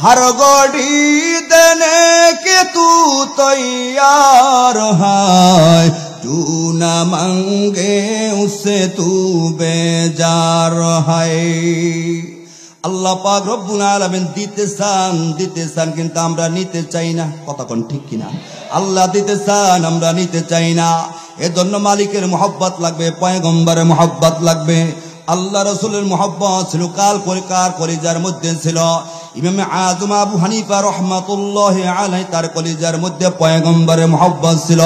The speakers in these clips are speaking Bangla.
हर घड़ी देने के तू तैयार है तू न मांगे उससे तू बेजार है আল্লাহ পাক রব্বুল আলামিন দিতে চান কিন্তু আমরা নিতে চাই না কথা কোন ঠিক কিনা আল্লাহ দিতে চান আমরা নিতে চাই না এজন্য মালিকের মহব্বত লাগবে পয়গম্বরের মহব্বত লাগবে আল্লাহ রাসূলের মহব্বত ছিল কার কলিজার মধ্যে ছিল ইমাম আযম আবু হানিফা রাহমাতুল্লাহি আলাইহি তার কলিজার মধ্যে পয়গম্বরের মহব্বত ছিল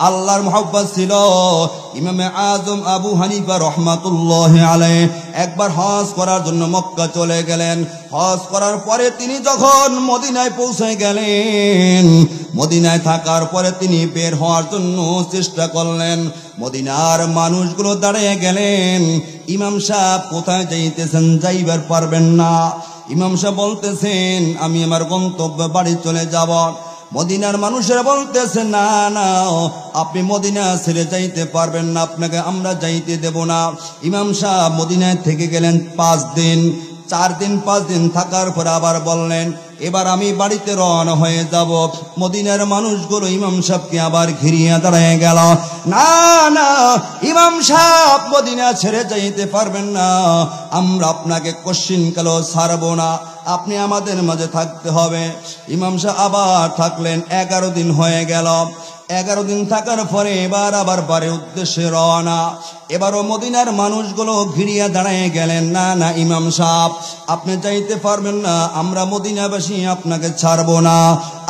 আল্লাহর মহব্বত ছিল ইমাম আযম আবু হানিফা রাহমাতুল্লাহি আলাইহি একবার হজ করার জন্য মক্কা চলে গেলেন হজ করার পরে তিনি যখন মদিনায় পৌঁছে গেলেন মদিনায় থাকার পরে তিনি বের হওয়ার জন্য চেষ্টা করলেন মদিনার মানুষগুলো দাঁড়িয়ে গেলেন ইমাম সাহেব কোথায় যাইতেছেন যাইবার পারবেন না ইমাম সাহেব বলতেছেন আমি আমার গন্তব্য বাড়ি চলে যাব মদিনার মানুষেরা বলতেছে না না আপনি মদিনা ছেড়ে যাইতে পারবেন না আপনাকে আমরা যাইতে দেব না ইমাম সাহেব মদিনায় থেকে গেলেন 5 দিন 4 দিন 5 দিন থাকার পর আবার বললেন এবার আমি বাড়িতে রওনা হয়ে যাব মদিনার মানুষগুলো ইমাম সাহেবকে আবার ঘিরিয়ে দাঁড়িয়ে গেল না না ইমাম সাহেব মদিনা ছেড়ে যাইতে পারবেন না আমরা আপনাকে কোশ্চিন কাল ছাড়বো না আপনি আমাদের মাঝে থাকতে হবে ইমাম সাহেব আবার থাকলেন 11 দিন হয়ে গেল 11 দিন থাকার পরে এবার আবার বাড়ির উদ্দেশ্যে রওনা এবারও মদিনার মানুষগুলো ঘিরিয়ে দাঁড়িয়ে গেলেন না না ইমাম সাহেব আপনি যাইতে পারবেন না আমরা মদিনাবাসী আপনাকে ছাড়বো না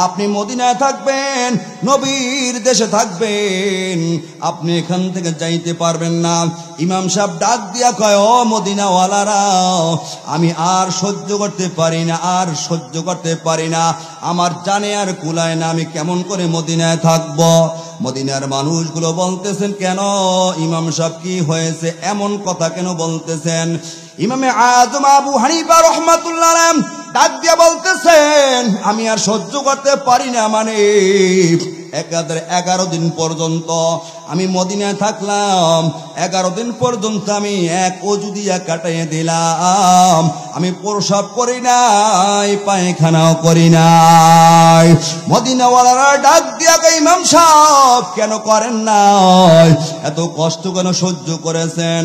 আপনি মদিনায় থাকবেন নবীর দেশে থাকবেন আপনি এখান থেকে যাইতে পারবেন না ইমাম সাহেব ডাক দিয়া কয় ও মদিনাওয়ালারা আমি আর সহ্য করতে পারি না আমার জানে আর কুলায় না আমি কেমন করে মদিনায় থাকব মদিনার মানুষগুলো বলতেছেন কেন ইমাম সাহেব কি হয়েছে এমন কথা কেন বলতেছেন ইমামে আযম আবু হানিফা রাহমাতুল্লাহ আলাইহি ডাক দিয়া বলতেছেন আমি আর সহ্য করতে পারি না মানে 11 দিন পর্যন্ত আমি মদিনায় থাকলাম 11 দিন পর্যন্ত আমি এক ওযু দিয়া কাটাইয়ে দিলাম আমি প্রসাব করি নাই পায়খানাও করি নাই মদিনাওয়ালারা ডাক দিয়া কয় ইমাম সাহেব কেন করেন না এত কষ্ট কেন সহ্য করেছেন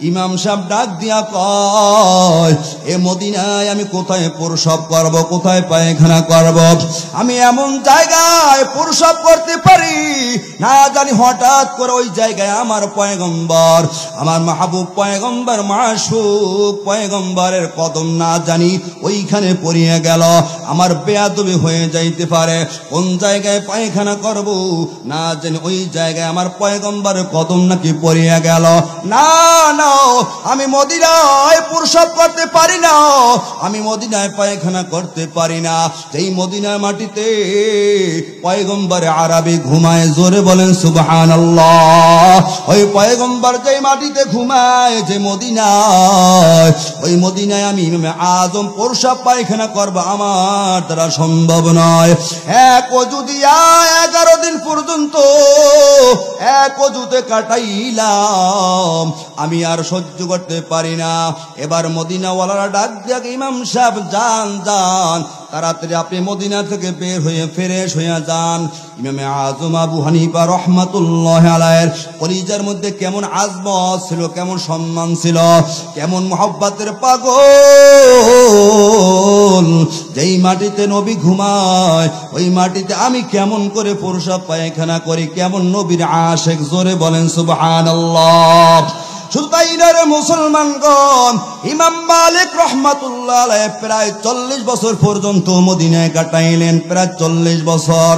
ইমাম সাহেব ডাক দিয়া কয় এ মদিনায় আমি কোথায় প্রসাব করব কোথায় পায়খানা করব আমি এমন জায়গায় প্রসাব করতে পারি না জানি হঠাৎ করে ওই জায়গায় আমার পয়গম্বর আমার মাহবুব পয়গম্বর মাসুক পয়গম্বরের কদম না জানি ওইখানে পড়িয়ে গেল আমার বেয়াদবি হয়ে যাইতে পারে কোন জায়গায় পায়খানা করব না জানি ওই জায়গায় আমার পয়গম্বরের কদম নাকি পড়িয়ে গেল না না আমি মদিনায় প্রসাব করতে পারি না আমি মদিনায় পায়খানা করতে পারি না যেই মদিনার মাটিতে পয়গম্বর আরবি ঘুমায় জোরে বলেন সুবহানাল্লাহ ওই পয়গম্বর যেই মাটিতে ঘুমায় যে মদিনায় ওই মদিনায় আমি ইমামে আযম প্রসাব পায়খানা করব আমার দ্বারা সম্ভব নয় এক ওযু দিয়া 11 দিন পর্যন্ত এক ওযুতে কাটাইলাম আমি আর সহ্য করতে পারি না এবার মদিনাওয়ালারা ডাক দিয়া ইমাম সাহেব যান তাড়াতাড়ি আপনি মদিনা থেকে বের হয়ে ফ্রেশ হয়ে যান ইমামে আযম আবু হানিফা রাহমাতুল্লাহি আলাইহির কলিজার মধ্যে কেমন আজমত ছিল কেমন সম্মান ছিল কেমন মহব্বতের পাগল যেই মাটিতে নবী ঘুমায় ওই মাটিতে আমি কেমন করে প্রসাব পায়খানা করি কেমন নবীর আশিক জোরে বলেন সুবহানাল্লাহ শুধু তাই নয় মুসলমানগণ ইমাম মালিক রাহমাতুল্লাহ আলাইহি প্রায় 40 বছর পর্যন্ত মদিনায় কাটাইলেন প্রায় 40 বছর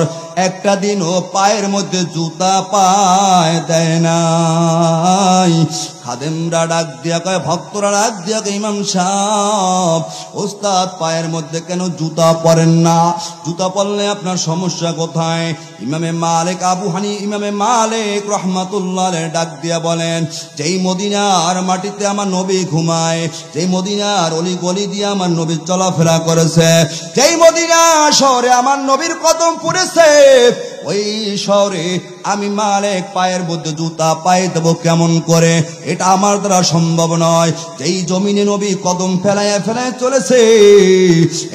একটা দিনও পায়ের মধ্যে জুতা পায় দেয় নাই খাদেমরা ডাক দিয়া কয় ভক্তরা ডাক দিয়া কয় ইমাম সাহেব ওস্তাদ পায়ের মধ্যে কেন জুতা পরেন না জুতা পরলে আপনার সমস্যা কোথায় ইমামে মালিক রাহমাতুল্লাহ আলাইহি ডাক দিয়া বলেন যেই মদিনার মাটিতে আমার নবী ঘুমায় যেই মদিনার অলি গলি দিয়ে আমার নবী চলাফেরা করেছে যেই মদিনা শহরে আমার নবীর কদম পড়েছে ওই শহরে আমি মালিক পায়ের মধ্যে জুতা পায়ে দেব কেমন করে? এটা আমার দ্বারা সম্ভব নয়। যেই জমিনে নবী কদম ফেলায় ফেলায় চলেছে,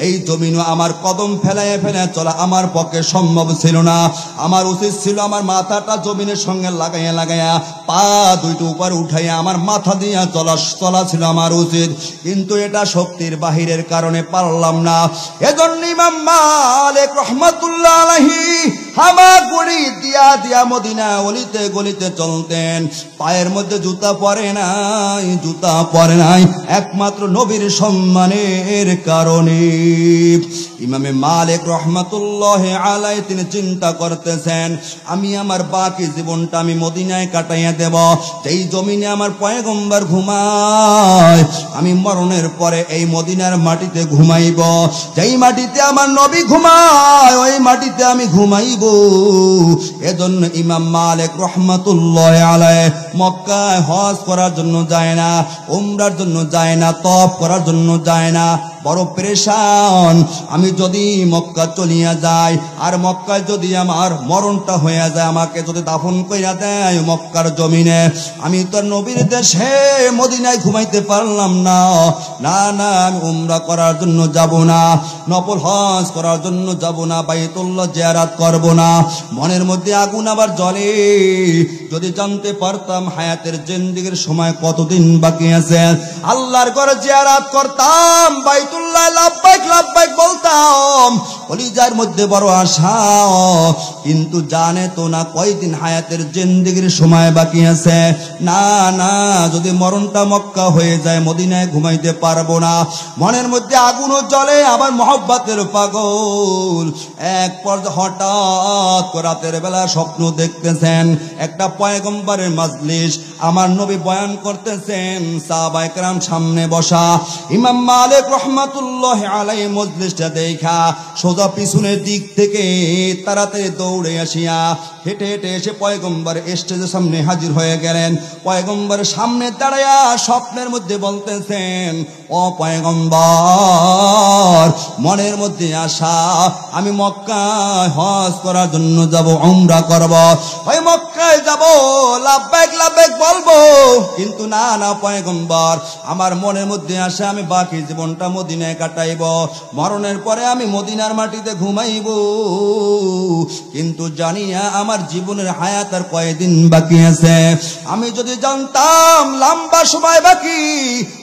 এই জমিনও আমার কদম ফেলায় ফেলায় চলা আমার পক্ষে সম্ভব ছিল না। আমার উচিত ছিল আমার মাথাটা জমিনের সঙ্গে লাগাইয়া লাগাইয়া পা দুইটা উপর উঠাইয়া আমার মাথা দিয়া চলা ছিল আমার উচিত, কিন্তু এটা শক্তির বাহিরের কারণে পারলাম না। এজন্য ইমাম মালিক রাহমাতুল্লাহ আলাইহি হামা গুড়ি দিয়া দিয়া মদিনা অলিতে গলিতে চলতেন। পায়ের মধ্যে জুতা পরে নাই একমাত্র নবীর সম্মানের কারণে। ইমামে মালিক রাহমাতুল্লাহ আলাইহি তিনি চিন্তা করতেছেন, আমি আমার বাকি জীবনটা আমি মদিনায় কাটাইয়া দেব। যেই জমিনে আমার পয়গম্বর ঘুমায়, আমি মরণের পরে এই মদিনার মাটিতে ঘুমাইব। যেই মাটিতে আমার নবী ঘুমায়, ওই মাটিতে আমি ঘুমাইব। এজন্য ইমাম মালিক রাহমাতুল্লাহ আলাইহি মক্কায় হজ করার জন্য যায় না, উমরার জন্য যায় না, তওয়াফ করার জন্য যায় না। বড় পেরেশান, আমি যদি মক্কা চলিয়া যাই আর মক্কায় যদি আমার মরণটা হইয়া যায়, আমাকে যদি দাফন কইরা দেয় মক্কার জমিনে, আমি তো নবীর দেশে মদিনায় ঘুমাইতে পারলাম না। না না, আমি উমরা করার জন্য যাব না, নফল হজ করার জন্য যাব না, বাইতুল্লাহ জিয়ারত করব না। মনের মধ্যে আগুন আবার জ্বলে। যদি জানতে পারতাম হায়াতের জিন্দেগীর সময় কতদিন বাকি আছে, আল্লাহর ঘরে জিয়ারত করতাম, বাইতুল্লাহ লাব্বাইক লাব্বাইক বলতাম, কলিজার মধ্যে বড় আশা। কিন্তু জানে তো না কয়দিন হায়াতের জিন্দেগীর সময় বাকি আছে। না না, যদি মরণটা মক্কা হয়ে যায় মদিনায় ঘুমাইতে পারবো না। মনের মধ্যে আগুনও জ্বলে, আবার মহব্বতের পাগল। এক পর্যায়ে হঠাৎ রাতের বেলা স্বপ্ন দেখতেছেন, একটা পয়গম্বরের মাজলিস, আমার নবী বয়ান করতেছেন, সাহাবায়ে কেরাম সামনে বসা। ইমাম মালিক রাহমাতুল্লাহ আলাইহি মজলিসটা দেখা সোজা পিছনের দিক থেকে তাড়াতাড়ি দৌড়ে আসিয়া হেঁটে হেঁটে এসে পয়গম্বর স্টেজের সামনে হাজির হয়ে গেলেন। পয়গম্বরের সামনে দাঁড়ায়া স্বপ্নের মধ্যে বলতেছেন, ও পয়গম্বর, মনের মধ্যে আশা, আমি মক্কায় হজ করার জন্য যাব, উমরা করব, ওই মক্কায় যাব, লাব্বাইক লাব্বাইক বলবো, কিন্তু না না পয়গম্বর, আমার মনের মধ্যে আশা আমি বাকি জীবনটা মদিনায় কাটাইব, মরণের পরে আমি মদিনার মাটিতে ঘুমাইব। কিন্তু জানিয়া আমার জীবনের হায়াত আর কয়দিন বাকি আছে। আমি যদি জানতাম লম্বা সময় বাকি,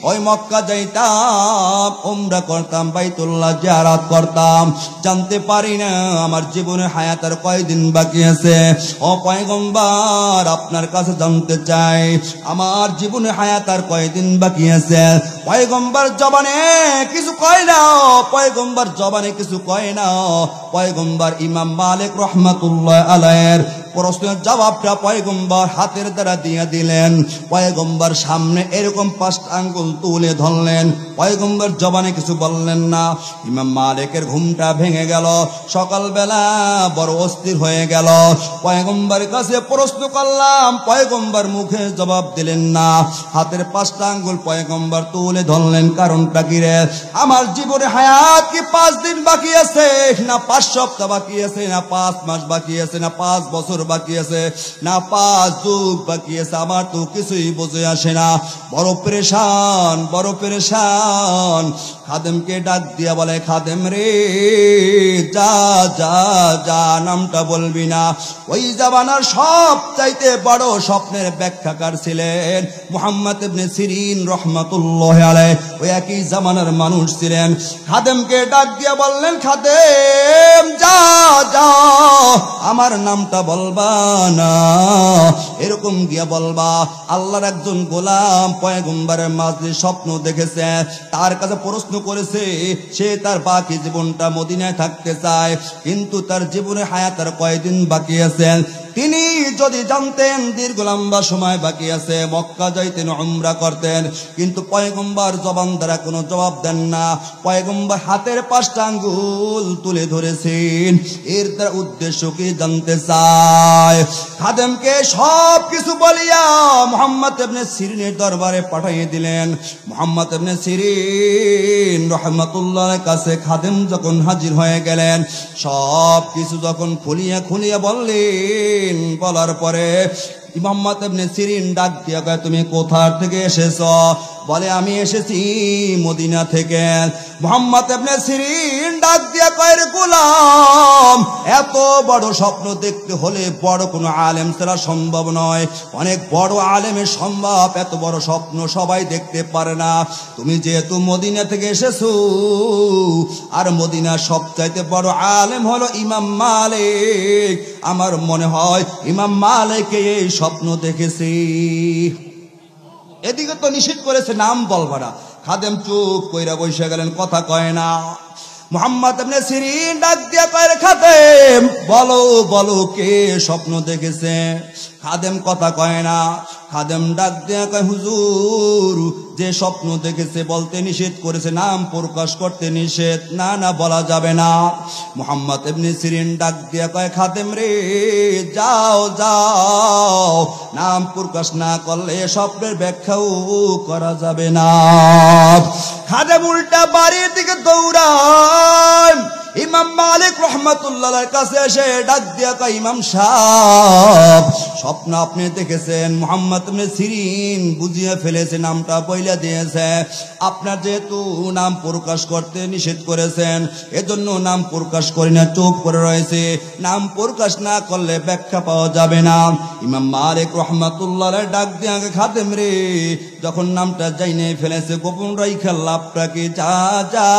ওই মক্কা যাইতাম, উমরা করতাম, বাইতুল্লাহ জিয়ারত করতাম। জানতে পারি না আমার জীবনের হায়াত আর কয়দিন বাকি আছে। ও পয়গম্বর, আপনার কাছে জানতে চাই আমার জীবনের হায়াত আর কয়দিন বাকি আছে। পয়গম্বর জবানে কিছু কয় না, পয়গম্বর জবানে কিছু কয় না। পয়গম্বর ইমাম মালিক রাহমাতুল্লাহ আলাইহির প্রশ্নের জবাবটা পয়গম্বর হাতের দ্বারা দিয়ে দিলেন। পয়গম্বর সামনে এরকম 5 আঙ্গুল তুলে ধরলেন। পয়গম্বর জবানে কিছু বললেন না। ইমাম মালিকের ঘুমটা ভেঙে গেল। সকালবেলা বড় অস্থির হয়ে গেল। পয়গম্বরের কাছে প্রশ্ন করলাম, পয়গম্বর মুখে জবাব দিলেন না। হাতের 5 আঙ্গুল পয়গম্বর তুলে ধরলেন। কারণটা কি রে? আমার জীবনে হায়াত কি 5 দিন বাকি আছে, না 5 সপ্তাহ বাকি আছে, না 5 মাস বাকি আছে, না 5 বছর বাকি আছে, না 5 যুগ বাকি আছে? আমার তো কিছুই বুঝে আসে না। বড় পেরেশান, বড় পেরেশান। খাদেমকে ডাক দিয়া বলে, খাদেম রে, যা যা যা, নামটা বলবি না। ওই জামানার সব চাইতে বড় স্বপ্নের ব্যাখ্যাকার ছিলেন মুহাম্মদ ইবনে সিরিন রাহমাতুল্লাহি আলাইহি। ওই একই জামানার মানুষ ছিলেন। খাদেমকে ডাক দিয়া বললেন, খাদেম যা যা, আমার নামটা বলবা না, এরকম গিয়া বলবা। আল্লাহর একজন গোলাম পয়গম্বরের মাঝে স্বপ্ন দেখেছে, তার কাছে প্রশ্ন করেছে, সে তার বাকি জীবনটা মদিনায় থাকতে চায়, কিন্তু তার জীবনে হায়াত আর কয়দিন বাকি আছে। তিনি যদি জানতেন দীর্ঘ লম্বা সময় বাকি আছে, মক্কা যাইতেন, উমরা করতেন। কিন্তু পয়গম্বর জবান দ্বারা কোনো জবাব দেন না। পয়গম্বর হাতের 5 আঙ্গুল তুলে ধরেছেন। এর দ্বারা উদ্দেশ্য কি জানতে চায়। খাদেমকে সব কিছু বলিয়া মুহাম্মদ ইবনে সিরিনের দরবারে পাঠিয়ে দিলেন। মুহাম্মদ ইবনে সিরিন রাহমাতুল্লাহর কাছে খাদেম যখন হাজির হয়ে গেলেন, সব কিছু যখন খুলিয়া খুলিয়া বললেন, সিরিন বলার পরে মুহাম্মদ ইবনে সিরিন ডাক দিয়া কয়, তুমি কোথা থেকে এসেছো? বলে, আমি এসেছি মদিনা থেকে। মুহাম্মদ ইবনে সিরিন ডাক দিয়া কয়, রে গোলাম, এত বড় স্বপ্ন দেখতে হলে বড় কোনো আলেম ছাড়া সম্ভব নয়। অনেক বড় আলেমের সম্ভব, এত বড় স্বপ্ন সবাই দেখতে পারে না। তুমি যেহেতু মদিনা থেকে এসেছো, আর মদিনার সবচাইতে বড় আলেম হলো ইমাম মালিক, আমার মনে হয় ইমাম মালিক এই স্বপ্ন দেখেছি। এদিকে তো নিষেধ করেছে, নাম বলবা না। খাদেম চুপ কইরা বসে গেলেন, কথা কয় না। মুহাম্মদ ইবনে সিরিন ডাক দিয়া কয়, রে খাদেম, বলো বলো কে স্বপ্ন দেখেছে? খাদেম কথা কয় না। খাদেম ডাক দিয়া কয়, হুজুর, যে স্বপ্ন দেখেছে বলতে নিষেধ করেছে, নাম প্রকাশ করতে নিষেধ। না না, বলা যাবে না। মুহাম্মদ ইবনে সিরিন ডাক দিয়া কয়, খাদেম রে, যাও যাও, নাম প্রকাশ না করলে স্বপ্নের ব্যাখ্যাও করা যাবে না। খাদেম উল্টা বাড়ির দিকে দৌড়ায়। ইমাম মালিক রহমাতুল্লাহর কাছে এসে ডাক দিয়া কয়, ইমাম সাহেব, স্বপ্ন আপনি দেখেছেন, মুহাম্মদ ইবনে সিরিন বুঝিয়ে ফেলেছে, নামটা বইলা দিয়েছে। আপনার যেহেতু নাম প্রকাশ করতে নিষেধ করেছেন, এজন্য নাম প্রকাশ করি না, চুপ করে রয়েছে। নাম প্রকাশ না করলে ব্যাখ্যা পাওয়া যাবে না। ইমাম মালিক রহমাতুল্লাহর ডাক দিয়া, খাদেম রে, যখন নামটা জাইনে ফেলেছে, গোপন রাইখা লাভটা কি, যা যা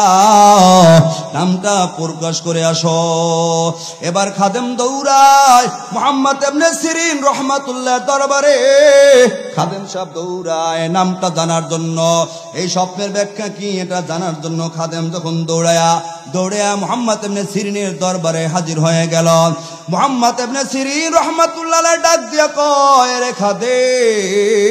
নামটা প্রকাশ করে আসো। এবার খাদেম দৌড়ায় মুহাম্মদ ইবনে সিরিন রহমাতুল্লাহ দরবারে। খাদেম সাহেব দৌড়ায় নামটা জানার জন্য, এই স্বপ্নের ব্যাখ্যা কি এটা জানার জন্য। খাদেম যখন দৌড়ায়া মুহাম্মদ ইবনে সিরিনের দরবারে হাজির হয়ে গেল। মুহাম্মদ ইবনে সিরিন রহমাতুল্লাহ ডাক দিয়া কয়, রে খাদেম,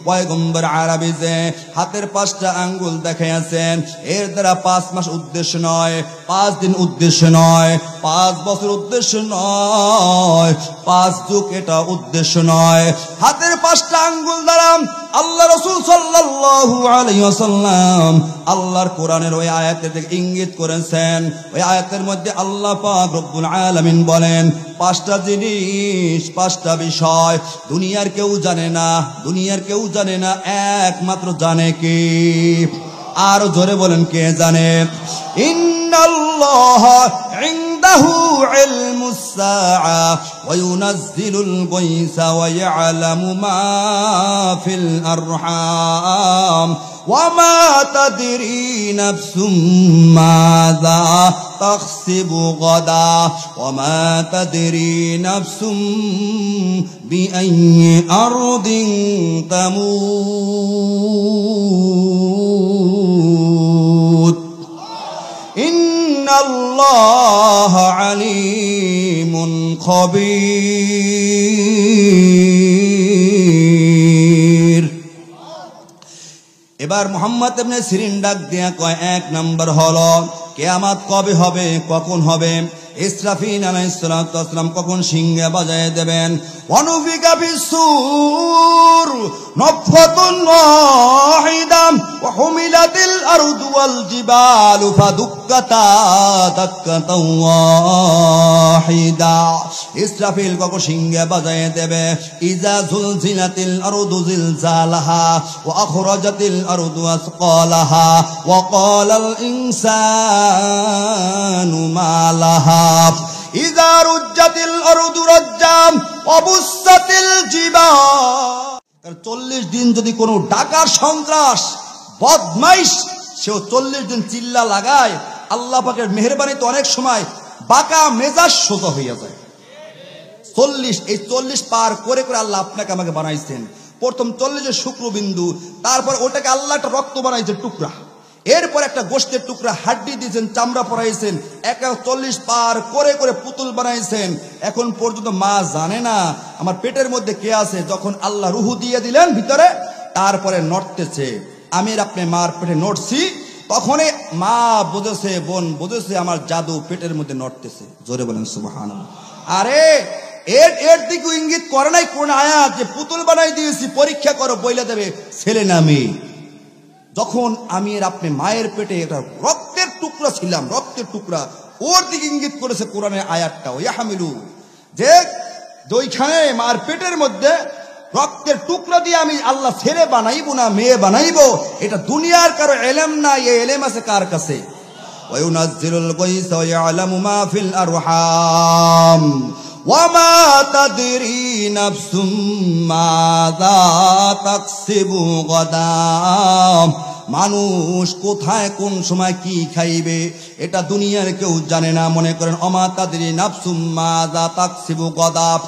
পয়গম্বর আরবি যে হাতের 5টা আঙ্গুল দেখাইয়াছেন, এর দ্বারা 5 মাস উদ্দেশ্য নয়, 5 দিন উদ্দেশ্য নয়, 5 বছর উদ্দেশ্য নয়, 5 যুগ এটা উদ্দেশ্য নয়। হাতের 5টা আঙ্গুল দ্বারা আল্লাহ রাসূল সাল্লাল্লাহু আলাইহি ওয়াসাল্লাম আল্লাহর কোরআনের ওই আয়াতের দিকে ইঙ্গিত করেছেন। ওই আয়াতের মধ্যে আল্লাহ পাক রব্বুল আলামিন বলেন, 5টা জিনিস, 5টা বিষয় দুনিয়ার কেউ জানে না, দুনিয়ার কেউ জানে না, একমাত্র জানে কে? আর জোরে বলেন, কে জানে? ইন্নাল্লাহা ইনদাহু ইলমুস সাআ ওয়া ইউনাজ্জিলুল গায়সা ওয়া ইয়ালামু মা ফিল আরহাম ওয়া মা তাদরি নাফসুম মাযা তাকসিবু গাদা ওয়া মা তাদরি নাফসুম বিআইয়ি আরদিন তামুত। ইন্নাল্লাহা আলীমুন খবীর। এবার মুহাম্মদ ইবনে সিরিন ডাক দিয়া কয়, 1 নাম্বার হলো কিয়ামত কবে হবে, কখন হবে? ইসরাফিল আলাইহিস সালাতু ওয়াস সালাম কখন সিংহে বাজায় দেবেন? অনুফিকা ফিসসুর নফাতুন ওয়াহিদাম ওয়া হুমিলাতিল আরদু ওয়াল জিবালু ফাদুক্কাতা দাক্কাতাও ওয়াহিদা। ইসরাফিল কখন সিংহে বাজায় দেবে? ইজা জুলজিলাতিল আরদু জিলজালাহা ওয়া আখরাজাতিল আরদু আসকালাহা ওয়া ক্বালাল ইনসানু মা লাহা ইযা রুজ্জাতিল আরদু রাজ্জাম ওয়া বুসাতিল জিবাল। 40 দিন যদি কোনো ডাকাত সন্ত্রাস বদমাইশ সেও 40 দিন চিল্লা লাগায়, আল্লাহ পাকের মেহেরবানিতে অনেক সময় বাঁকা মেজাজ সোজা হইয়া যায়। 40 এই 40 পার করে করে আল্লাহ আপনাকে আমাকে বানাইছেন। প্রথম 40 শুক্রবিন্দু, তারপর ওটাকে আল্লাহ একটা রক্ত বানাইছে টুকরা, এরপর একটা গোশতের টুকরা হাড্ডি দিয়েছেন, চামড়া পরাইছেন, 41 পার করে করে পুতুল বানাইছেন। এখন পর্যন্ত মা জানে না আমার পেটের মধ্যে কে আছে। যখন আল্লাহ রুহু দিয়ে দিলেন ভিতরে, তারপরে নড়তেছে। আমি আপনি মার পেটে নড়ছি, তখনই মা বুঝেছে, বোন বুঝেছে আমার জাদু পেটের মধ্যে নড়তেছে। জোরে বলেন সুবহানাল্লাহ। আরে এর দিকে ইঙ্গিত করে নাই কোন আয়াত যে পুতুল বানাই দিয়েছি, পরীক্ষা করো, বইলা দেবে ছেলে না মেয়ে। যখন আমি আপনি মায়ের পেটে একটা রক্তের টুকরা ছিলাম, রক্তের টুকরা, ওর দিকে ইঙ্গিত করেছে কোরআনের আয়াতটা, ইয়াহমিলু, যে যে ওইখানে মার পেটের মধ্যে রক্তের টুকরা দিয়ে আমি আল্লাহ ছেলে বানাইবো না মেয়ে বানাইবো, এটা দুনিয়ার কারো এলেম না, এই এলেম আছে কার কাছে? ওয়ায়ুনাজ্জিলুল গায়সা ওয়া ইয়ালামু মা ফিল আরহাম ওয়া মা তাদরি নাফসুম মাযা তাকসিবু গাদাম। মানুষ কোথায় কোন সময় কি খাইবে এটা দুনিয়ার কেউ জানে না। মনে করেন ওমা তাদরি নাফসুম মাযা তাকসিবু গাদাম,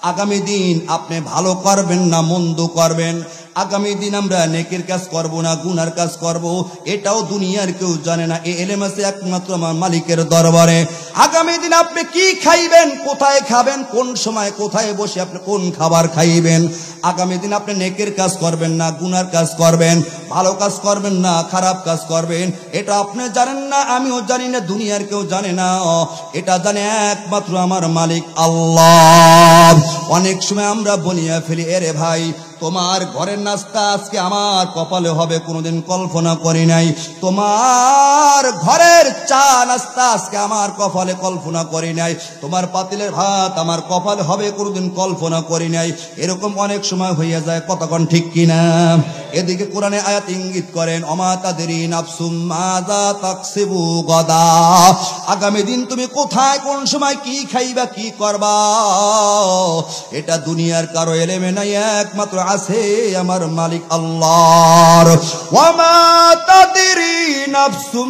আগামী দিন আপনি ভালো করবেন না মন্দ করবেন, আগামী দিন আমরা নেকের কাজ করব না গুনার কাজ করব, এটাও দুনিয়ার কেউ জানে না। এই ইলম আছে একমাত্র আমার মালিকের দরবারে। আগামী দিন আপনি কি খাইবেন, কোথায় খাবেন, কোন সময় কোথায় বসে আপনি কোন খাবার খাইবেন, আগামী দিন আপনি নেকের কাজ করবেন না গুনার কাজ করবেন, ভালো কাজ করবেন না খারাপ কাজ করবেন, এটা আপনি জানেন না, আমিও জানি না, দুনিয়ার কেউ জানে না। এটা জানে একমাত্র আমার মালিক আল্লাহ। অনেক সময় আমরা বলিয়া ফেলি, এরে ভাই তোমার ঘরের নাস্তা আজকে আমার কপালে হবে, কোনোদিন কল্পনা করি নাই। তোমার ঘরের চা নাস্তা আজকে আমার কপালে কল্পনা করি নাই। তোমার পাতিলের ভাত আমার কপালে হবে, কোনোদিন কল্পনা করি নাই। এরকম অনেক সময় হইয়া যায়, কতক্ষণ ঠিক কিনা? এদিকে কোরআনে আয়াত ইঙ্গিত করেন ওমা তাদরি নাফসুম মাযা তাকসিবু গাদা, আগামী দিন তুমি কোথায় কোন সময় কি খাইবা কি করবা এটা দুনিয়ার কারো এলেমে নাই, একমাত্র আছে আমার মালিক আল্লাহর। ওয়ামা তাদরি নাফসুম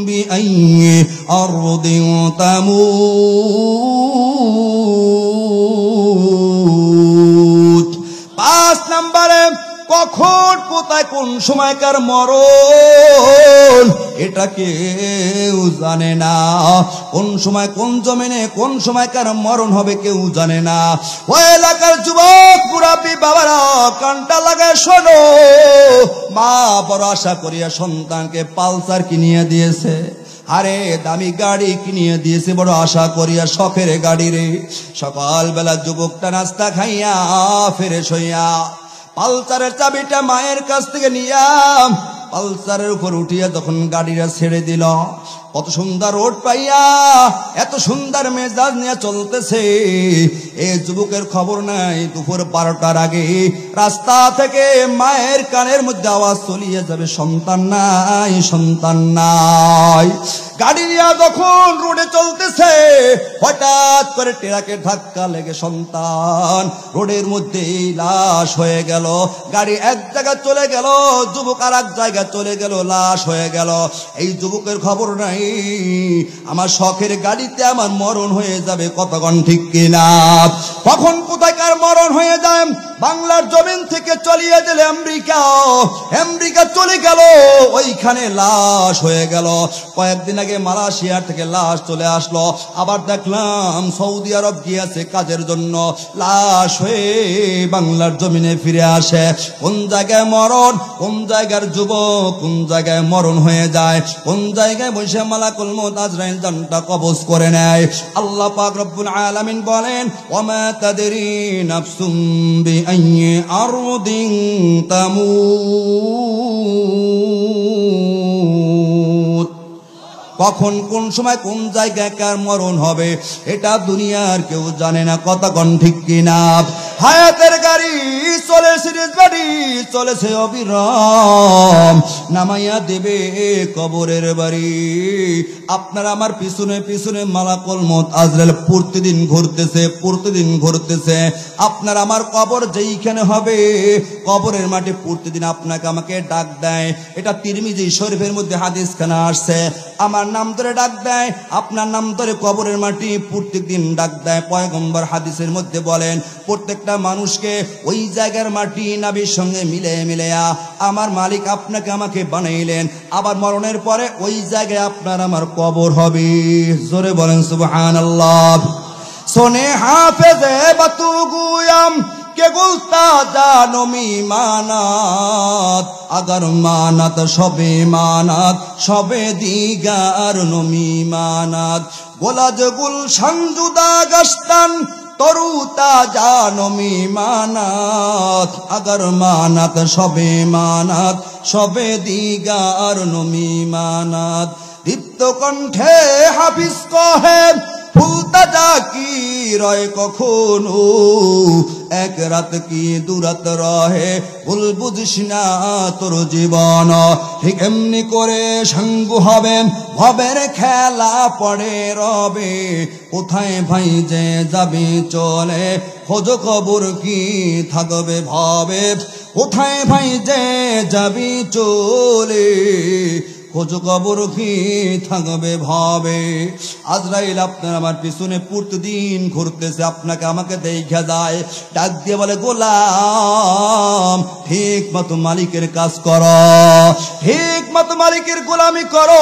বিআইয়ি আরদিন তামুত। 5 নম্বরে কখন কোথায় কোন সময়কার মরণ এটা কেউ জানে না। কোন সময় কোন জমিনে কোন সময়কার মরণ হবে কেউ জানে না। ওই এলাকার যুবক মুরাব্বি বাবারা কানটা লাগায় শোনো, মা বড় আশা করিয়া সন্তানকে পালসার কিনিয়ে দিয়েছে, আরে দামি গাড়ি কিনিয়ে দিয়েছে বড় আশা করিয়া, শখের গাড়ি রে। সকালবেলা যুবকটা নাস্তা খাইয়া ফ্রেশ হইয়া পালসারের চাবিটা মায়ের কাছ থেকে নিয়া পালসারের উপর উঠিয়া যখন গাড়িটা ছেড়ে দিল, কত সুন্দর রোড পাইয়া এত সুন্দর মেজাজ নিয়ে চলতেছে। এই যুবকের খবর নাই দুপুর 12টার আগে রাস্তা থেকে মায়ের কানের মধ্যে আওয়াজ চলিয়ে যাবে, সন্তান নাই সন্তান নাই। গাড়ি নিয়ে যখন রোডে চলতেছে, হঠাৎ করে ট্রাকের ধাক্কা লেগে সন্তান রোডের মধ্যে লাশ হয়ে গেল। গাড়ি এক জায়গায় চলে গেল, যুবক আর এক জায়গায় চলে গেল, লাশ হয়ে গেল। এই যুবকের খবর নাই আমার শখের গাড়িতে আমার মরণ হয়ে যাবে, কতক্ষণ ঠিক কিনা? কখন কোথাকার মরণ হয়ে যায়? বাংলার জমিন থেকে চলিয়ে গেল আমেরিকা চলে গেল, ওইখানে লাশ হয়ে গেল। কয়েকদিন আগে মালয়েশিয়ার থেকে লাশ চলে আসলো, আবার দেখলাম সৌদি আরব গিয়েছে কাজের জন্য, লাশ হয়ে বাংলার জমিনে ফিরে আসে। কোন জায়গায় মরণ, কোন জায়গার যুবক কোন জায়গায় মরণ হয়ে যায়, কোন জায়গায় বসে মালাকুল মউত আজরাইল জানটা কবজ করে নেয়। আল্লাহ পাক রব্বুল আলামিন বলেন ওমা তাদরি নাফসুম বিআইয়ি আরদিন তামুত, কখন কোন সময় কোন জায়গায় কার মরণ হবে এটা দুনিয়ার কেউ জানে না, কতক্ষণ ঠিক কিনা? হায়াতের গাড়ি চলেছে, গাড়ি চলেছে অবিরাম, নামাইয়া দেবে কবরের বাড়ি। আপনার আমার পিছনে পিছনে মালাকুল মউত আজরাইল প্রতিদিন ঘুরতেছে। আপনার আমার কবর যেইখানে হবে, কবরের মাটি প্রতিদিন আপনাকে আমাকে ডাক দেয়। এটা তিরমিজি শরীফের মধ্যে হাদিস খানা আসছে। আমার নাম ধরে ডাক দেয়, আপনার নাম ধরে কবরের মাটি প্রত্যেকদিন ডাক দেয়। পয়গম্বর হাদিসের মধ্যে বলেন প্রত্যেকটা মানুষকে ওই জায়গার মাটি নবীর সঙ্গে মিলেয়া আমার মালিক আপনাকে আমাকে বানাইলেন, আবার মরণের পরে ওই জায়গায় আপনার আমার কবর হবে। জোরে বলেন সুবহানাল্লাহ। সোনে হাফেজে বাতু গুয়াম के गुलता जानो मी मानात अगर मानात शबे दिगार नमी मानात गोलाज गुलशान जुदा गस्तान तरुता जानो मी मानात अगर मानात शबे दिगार नमी मानात दीप्त कंठे हाफिज कहे ফুলতা যা কি রয় কখনো, এক রাত কি দুরাত রহে, ভুল বুঝিস না তোর জীবন। ঠিক এমনি করে সাঙ্গু হবেন, ভবের খেলা পড়ে রবে, কোথায় ভাই যে যাবি চলে, খোঁজ খবর কি থাকবে ভাবে, কোথায় ভাই যে যাবি চলে, খোঁজ খবর কি থাকবে ভাবে। আজরাইল আপনার আমার পিছনে প্রতিদিন ঘুরতেছে, আপনাকে আমাকে দেখা যায়, ডাক দিয়ে বলে গোলাম ঠিক মতো মালিকের কাজ করো, ঠিক মতো মালিকের গোলামি করো।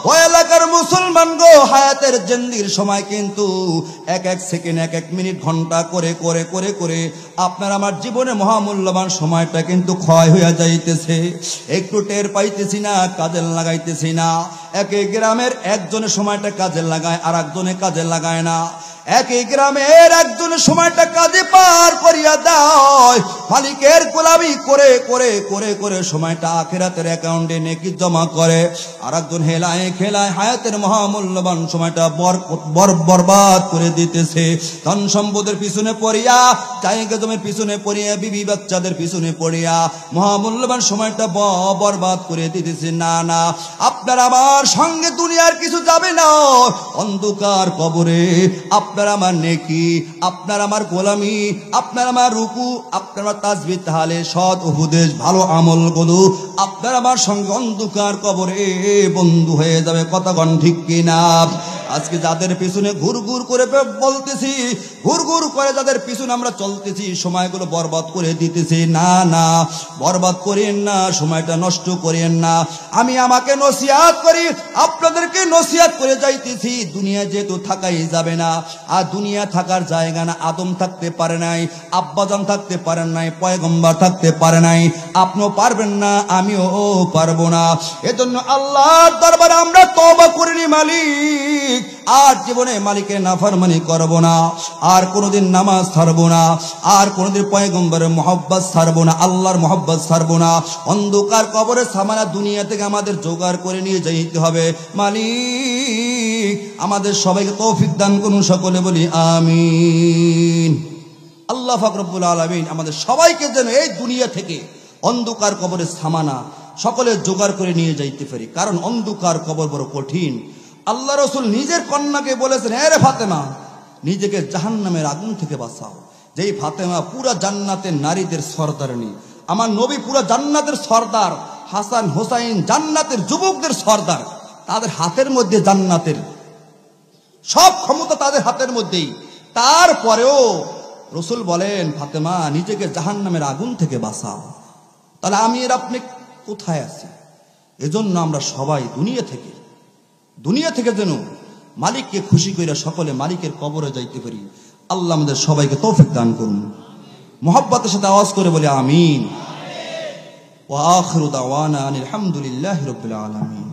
ও এলাকার মুসলমান গো, হায়াতের জিন্দির সময় কিন্তু এক এক সেকেন্ড, এক এক মিনিট, ঘন্টা করে করে করে করে আপনার আমার জীবনে মহামূল্যবান সময়টা কিন্তু ক্ষয় হয়ে যাইতেছে। একটু টের পাইতেছি না, কাজে লাগাইতেছি না। একই গ্রামের একজনের সময়টা কাজে লাগায়, আর একজনে কাজে লাগায় না। একই গ্রামের একজনের সময়টা কাজে পার করিয়া দেয়, মালিকের গোলামি করে করে করে করে সময়টা আখিরাতের অ্যাকাউন্টে নেকি জমা করে। আর একজন হেলায় খেলায় হায়াতের মহামূল্যবান সময়টা বরবাদ করে দিতেছে। ধন সম্পদের পিছনে পড়িয়া, জায়গা জমির পিছনে পড়িয়া, বিবি বাচ্চাদের পিছনে পড়িয়া মহামূল্যবান সময়টা বরবাদ করে দিতেছে। না না, আপনার আমার সঙ্গে দুনিয়ার কিছু যাবে না। অন্ধকার কবরে আপনার আমার নেকি, আপনার আমার গোলামি, আপনার আমার রুকু, আপনার আমার তাসবিহ তাহলে সৎ উপদেশ ভালো আমল গুলো আপনার আমার সঙ্গে অন্ধকার কবরে বন্ধু হয়ে যাবে। কতক্ষণ ঠিক কিনা? আজকে যাদের পিছনে ঘুর ঘুর করে বলতেছি, ঘুর ঘুর করে যাদের পিছনে আমরা চলতেছি, সময়গুলো বরবাদ করে দিতেছি। না না, বরবাদ করেন না, সময়টা নষ্ট করেন না। আমি আমাকে নসিহত করি, আপনাদেরকে নসিহত করে যাইতেছি। দুনিয়া যেহেতু থাকাই যাবে না, আর দুনিয়া থাকার জায়গা না। আদম থাকতে পারে নাই, আব্বাজান থাকতে পারেন নাই, পয়গম্বর থাকতে পারে নাই, আপনিও পারবেন না, আমিও পারবো না। এজন্য আল্লাহর দরবারে আমরা তওবা করিনি মালিক, আর জীবনে মালিকের নাফরমানি করব না, আর কোনোদিন নামাজ ছাড়বো না, আর কোনোদিন পয়গম্বরের মহব্বত ছাড়বো না, আল্লাহর মহব্বত ছাড়বো না। অন্ধকার কবরে সামানা দুনিয়া থেকে আমাদের জোগাড় করে নিয়ে যাইতে হবে। মালিক আমাদের সবাইকে তৌফিক দান করুন, সকলে বলি আমিন। আল্লাহ পাক রব্বুল আলামিন আমাদের সবাইকে যেন এই দুনিয়া থেকে অন্ধকার কবরে সামানা সকলে জোগাড় করে নিয়ে যাইতে পারি, কারণ অন্ধকার কবর বড় কঠিন। আল্লাহ রসুল নিজের কন্যাকে বলেছেন, হে রে ফাতেমা, নিজেকে জাহান্নামের আগুন থেকে বাঁচাও। যেই ফাতেমা পুরা জান্নাতের নারীদের সর্দারনী, আমার নবী পুরা জান্নাতের সর্দার, হাসান হোসাইন জান্নাতের যুবকদের সর্দার, তাদের হাতের মধ্যে জান্নাতের সব ক্ষমতা তাদের হাতের মধ্যেই। তারপরেও রসুল বলেন, ফাতেমা নিজেকে জাহান্নামের আগুন থেকে বাঁচাও। তাহলে আমি এর আপনি কোথায় আছি? এজন্য আমরা সবাই দুনিয়া থেকে যেন মালিককে খুশি করে সকলে মালিকের কবরে যাইতে পারি। আল্লাহ আমাদের সবাইকে তৌফিক দান করুন। মোহাব্বতের সাথে আওয়াজ করে বলে আমিন। ওয়া আখিরু দাওয়ানা আনিল হামদুলিল্লাহি রাব্বিল আলামিন।